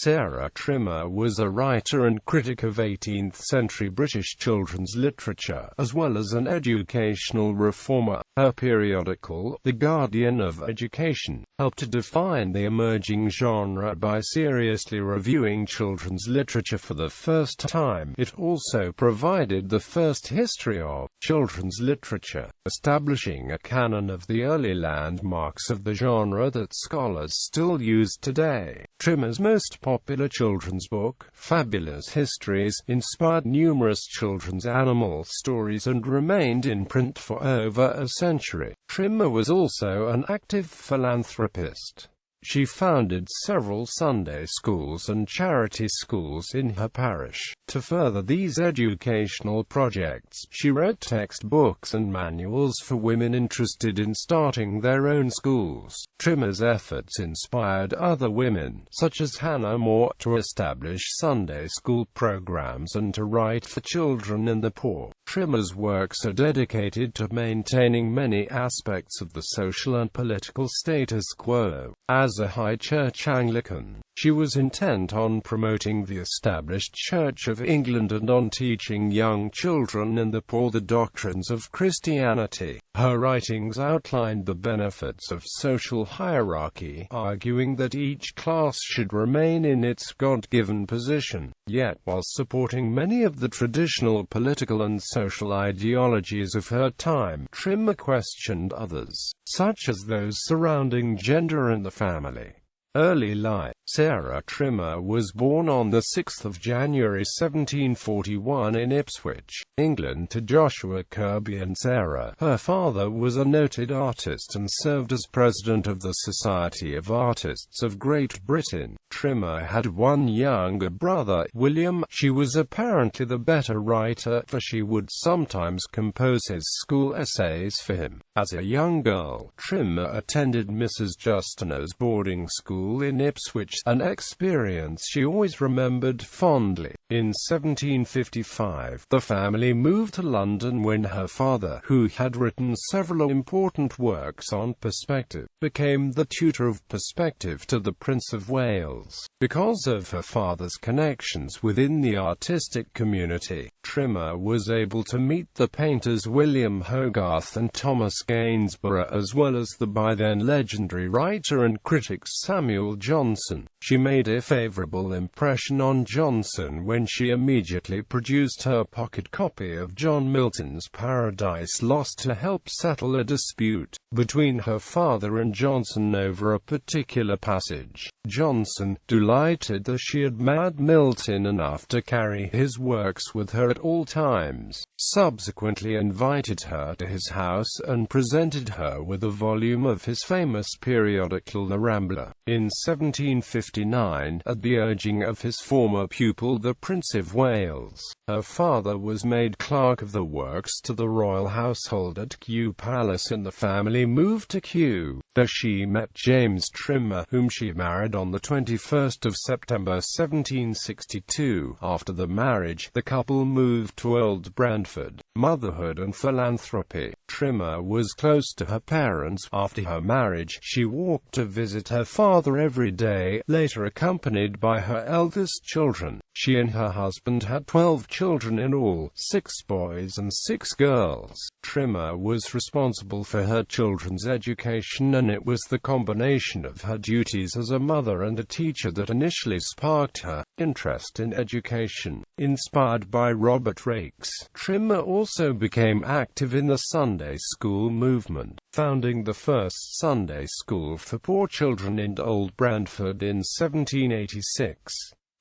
Sarah Trimmer was a writer and critic of 18th-century British children's literature, as well as an educational reformer. Her periodical, The Guardian of Education, helped to define the emerging genre by seriously reviewing children's literature for the first time. It also provided the first history of children's literature, establishing a canon of the early landmarks of the genre that scholars still use today. Trimmer's most popular children's book, Fabulous Histories, inspired numerous children's animal stories and remained in print for over a century. Trimmer was also an active philanthropist. She founded several Sunday schools and charity schools in her parish. To further these educational projects, she wrote textbooks and manuals for women interested in starting their own schools. Trimmer's efforts inspired other women, such as Hannah More, to establish Sunday school programs and to write for children and the poor. Trimmer's works are dedicated to maintaining many aspects of the social and political status quo. As a High Church Anglican, she was intent on promoting the established Church of England and on teaching young children and the poor the doctrines of Christianity. Her writings outlined the benefits of social hierarchy, arguing that each class should remain in its God-given position, yet while supporting many of the traditional political and social ideologies of her time. Trimmer questioned others, such as those surrounding gender and the family. Early life. Sarah Trimmer was born on 6 January 1741 in Ipswich, England, to Joshua Kirby and Sarah. Her father was a noted artist and served as president of the Society of Artists of Great Britain. Trimmer had one younger brother, William. She was apparently the better writer, for she would sometimes compose his school essays for him. As a young girl, Trimmer attended Mrs. Justino's boarding school in Ipswich, an experience she always remembered fondly. In 1755, the family moved to London when her father, who had written several important works on perspective, became the tutor of perspective to the Prince of Wales. Because of her father's connections within the artistic community, Trimmer was able to meet the painters William Hogarth and Thomas Gainsborough, as well as the by then legendary writer and critic Samuel Johnson. She made a favorable impression on Johnson when she immediately produced her pocket copy of John Milton's Paradise Lost to help settle a dispute between her father and Johnson over a particular passage. Johnson, delighted that she admired Milton enough to carry his works with her at all times, subsequently invited her to his house and presented her with a volume of his famous periodical The Rambler. In 1759, at the urging of his former pupil the Prince of Wales, her father was made clerk of the works to the royal household at Kew Palace, and the family moved to Kew. There she met James Trimmer, whom she married on the 21st of September 1762. After the marriage, the couple moved to Old Brentford. Motherhood and philanthropy. Trimmer was close to her parents. After her marriage, she walked to visit her father every day, later accompanied by her eldest children. She and her husband had 12 children in all, 6 boys and 6 girls. Trimmer was responsible for her children's education, and it was the combination of her duties as a mother and a teacher that initially sparked her interest in education. Inspired by Robert Raikes, Trimmer also became active in the Sunday school movement, founding the first Sunday school for poor children in Old Brentford in 1786.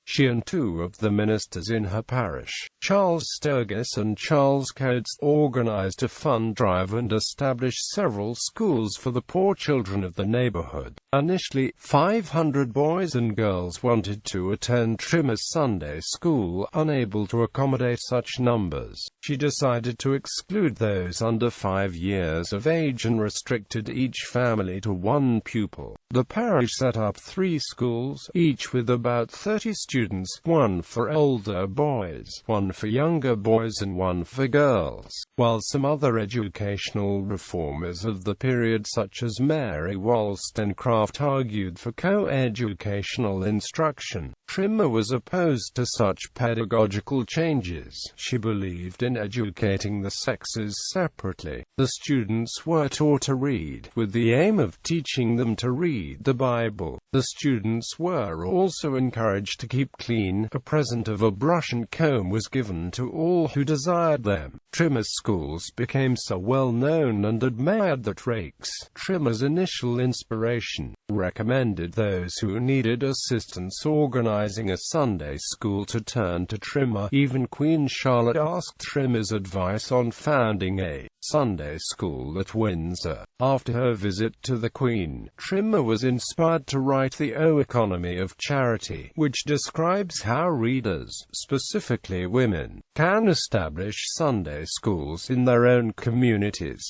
She and 2 of the ministers in her parish, Charles Sturgis and Charles Coates, organized a fund drive and established several schools for the poor children of the neighborhood. Initially, 500 boys and girls wanted to attend Trimmer's Sunday school. Unable to accommodate such numbers, she decided to exclude those under 5 years of age and restricted each family to 1 pupil. The parish set up 3 schools, each with about 30 students. students, one for older boys, one for younger boys and one for girls, while some other educational reformers of the period such as Mary Wollstonecraft argued for co-educational instruction. Trimmer was opposed to such pedagogical changes. She believed in educating the sexes separately. The students were taught to read, with the aim of teaching them to read the Bible. The students were also encouraged to keep clean. A present of a brush and comb was given to all who desired them. Trimmer's schools became so well known and admired that rakes, Trimmer's initial inspiration, recommended those who needed assistance organizing a Sunday school to turn to Trimmer. Even Queen Charlotte asked Trimmer's advice on founding a Sunday school at Windsor. After her visit to the Queen, Trimmer was inspired to write The Economy of Charity, which describes how readers, specifically women, can establish Sunday schools in their own communities.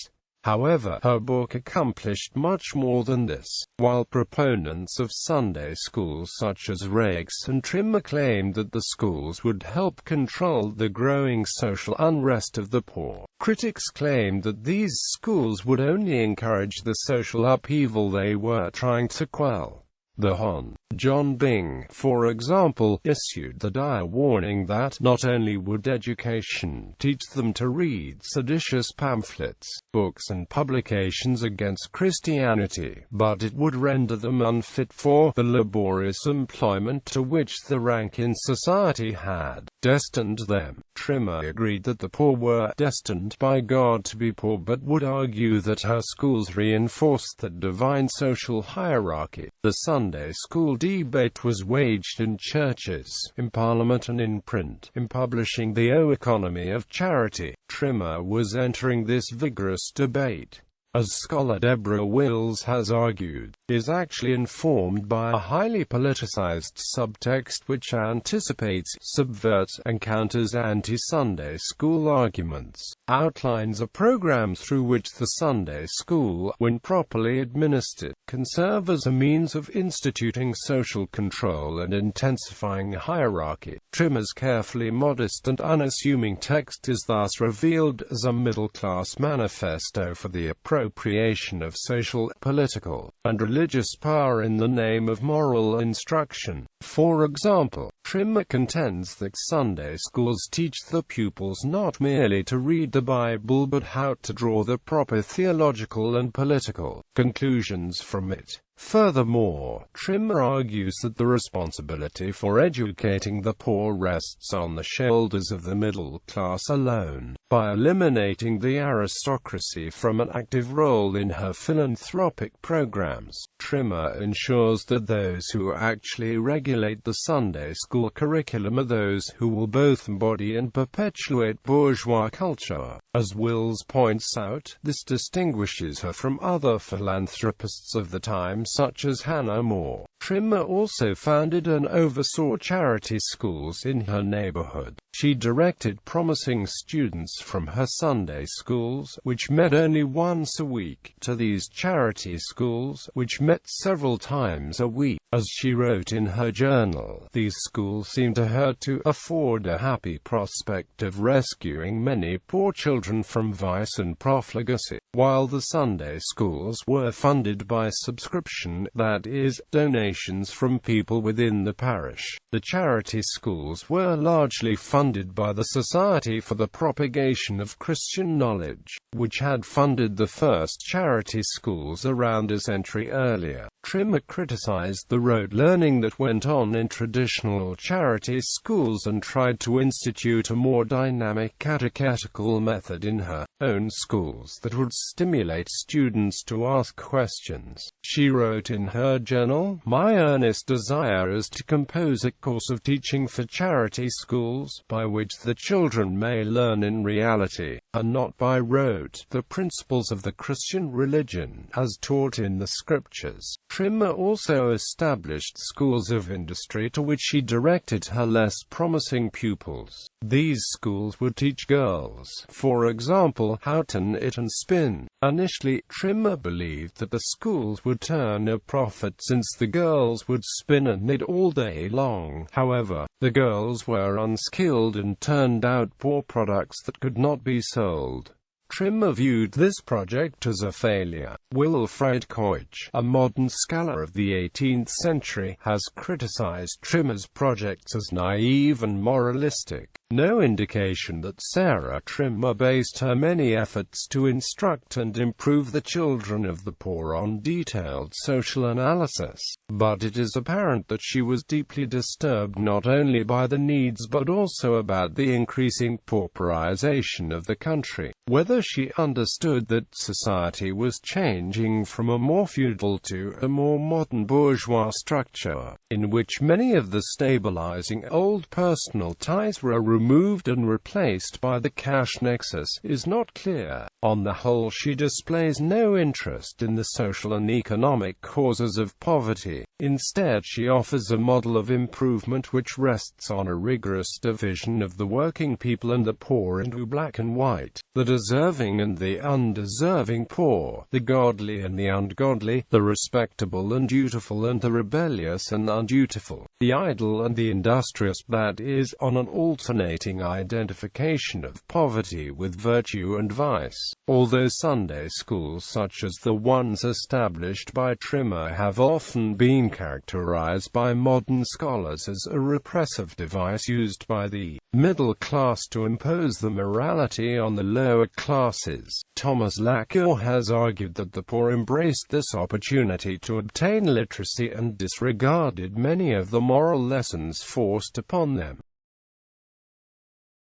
However, her book accomplished much more than this. While proponents of Sunday schools such as Rakes and Trimmer claimed that the schools would help control the growing social unrest of the poor, critics claimed that these schools would only encourage the social upheaval they were trying to quell. The Hon. John Byng, for example, issued the dire warning that not only would education teach them to read seditious pamphlets, books and publications against Christianity, but it would render them unfit for the laborious employment to which the rank in society had destined them. Trimmer agreed that the poor were destined by God to be poor, but would argue that her schools reinforced that divine social hierarchy. The Sunday school debate was waged in churches, in Parliament and in print. In publishing The Economy of Charity, Trimmer was entering this vigorous debate, as scholar Deborah Wills has argued, is actually informed by a highly politicized subtext which anticipates, subverts, and counters anti-Sunday school arguments, outlines a program through which the Sunday school, when properly administered, can serve as a means of instituting social control and intensifying hierarchy. Trimmer's carefully modest and unassuming text is thus revealed as a middle-class manifesto for the appropriation of social, political, and religious power in the name of moral instruction. For example, Trimmer contends that Sunday schools teach the pupils not merely to read the Bible but how to draw the proper theological and political conclusions from it. Furthermore, Trimmer argues that the responsibility for educating the poor rests on the shoulders of the middle class alone. By eliminating the aristocracy from an active role in her philanthropic programs, Trimmer ensures that those who actually regulate the Sunday school curriculum are those who will both embody and perpetuate bourgeois culture. As Wills points out, this distinguishes her from other philanthropists of the time such as Hannah More. Trimmer also founded and oversaw charity schools in her neighborhood. She directed promising students from her Sunday schools, which met only once a week, to these charity schools, which met several times a week. As she wrote in her journal, these schools seemed to her to afford a happy prospect of rescuing many poor children from vice and profligacy. While the Sunday schools were funded by subscription, that is, donations from people within the parish, the charity schools were largely funded by the Society for the Propagation of Christian Knowledge, which had funded the first charity schools around a century earlier. Trimmer criticized the rote learning that went on in traditional charity schools and tried to institute a more dynamic catechetical method in her own schools that would stimulate students to ask questions. She wrote in her journal, "My earnest desire is to compose a course of teaching for charity schools, by which the children may learn in reality and not by rote, the principles of the Christian religion, as taught in the Scriptures. Trimmer also established schools of industry to which she directed her less promising pupils. These schools would teach girls, for example, how to knit and spin. Initially, Trimmer believed that the schools would turn a profit since the girls would spin and knit all day long. However, the girls were unskilled and turned out poor products that could not be sold. Trimmer viewed this project as a failure. Wilfred Koich, a modern scholar of the 18th century, has criticized Trimmer's projects as naive and moralistic. No indication that Sarah Trimmer based her many efforts to instruct and improve the children of the poor on detailed social analysis, but it is apparent that she was deeply disturbed not only by the needs but also about the increasing pauperization of the country. Whether she understood that society was changing from a more feudal to a more modern bourgeois structure, in which many of the stabilizing old personal ties were removed and replaced by the cash nexus, is not clear. On the whole, she displays no interest in the social and economic causes of poverty. Instead, she offers a model of improvement which rests on a rigorous division of the working people and the poor into black and white, the deserving and the undeserving poor, the godly and the ungodly, the respectable and dutiful and the rebellious and undutiful, the idle and the industrious, that is, on an alternating identification of poverty with virtue and vice. Although Sunday schools such as the ones established by Trimmer have often been characterized by modern scholars as a repressive device used by the middle class to impose the morality on the lower classes, Thomas Lacker has argued that the poor embraced this opportunity to obtain literacy and disregarded many of the moral lessons forced upon them.